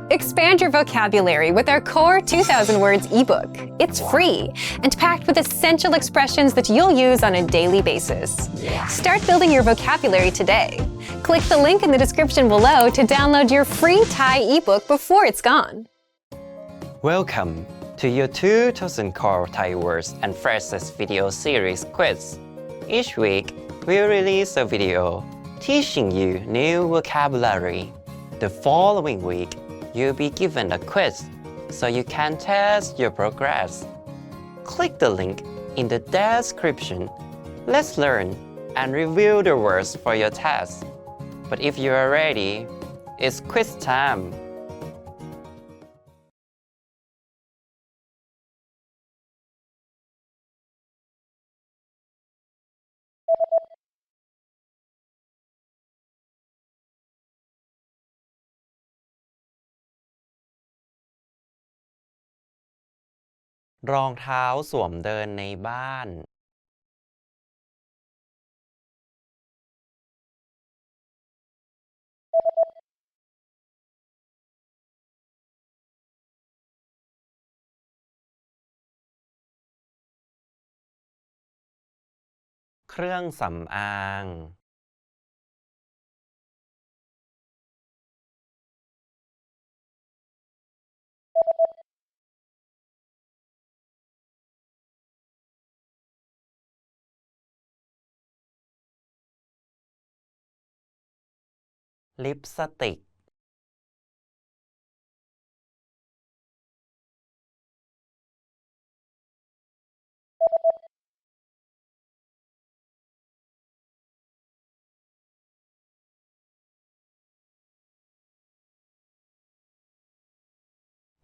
Expand your vocabulary with our Core 2000 Words ebook. It's free and packed with essential expressions that you'll use on a daily basis. Start building your vocabulary today. Click the link in the description below to download your free Thai ebook before it's gone. Welcome to your 2000 Core Thai Words and Phrases video series quiz. Each week, we'll release a video teaching you new vocabulary. The following week, you'll be given a quiz so you can test your progress. Click the link in the description. Let's learn and review the words for your test. But if you are ready, it's quiz time.รองเท้าสวมเดินในบ้านเครื่องสำอางลิปสติก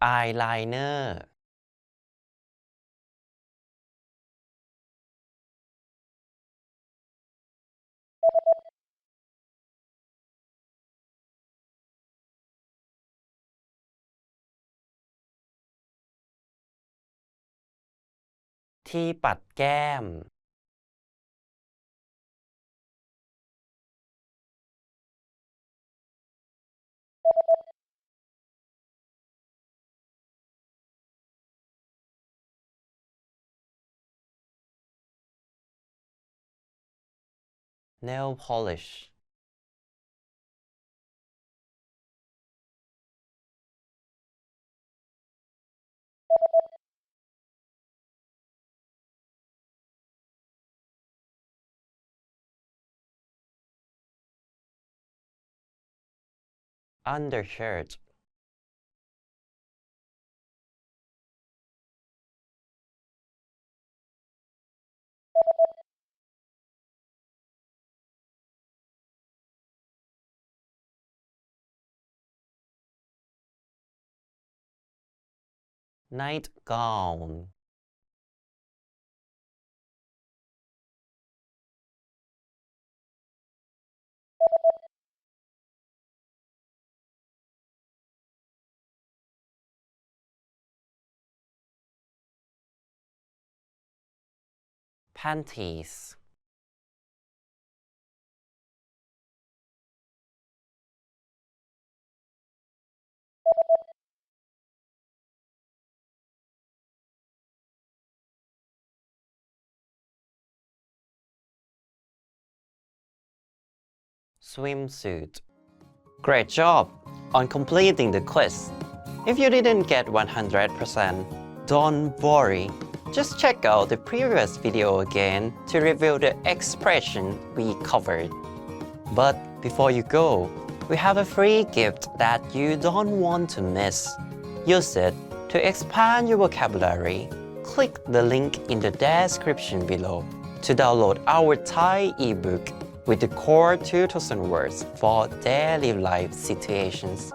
อายไลเนอร์ที่ปัดแก้มnail polish undershirt night gown panties swimsuit. Great job on completing the quiz. If you didn't get 100%, don't worry. Just check out the previous video again to review the expression we covered. But before you go, we have a free gift that you don't want to miss. Use it to expand your vocabulary. Click the link in the description below to download our Thai ebook with the Core 2000 Words for daily life situations.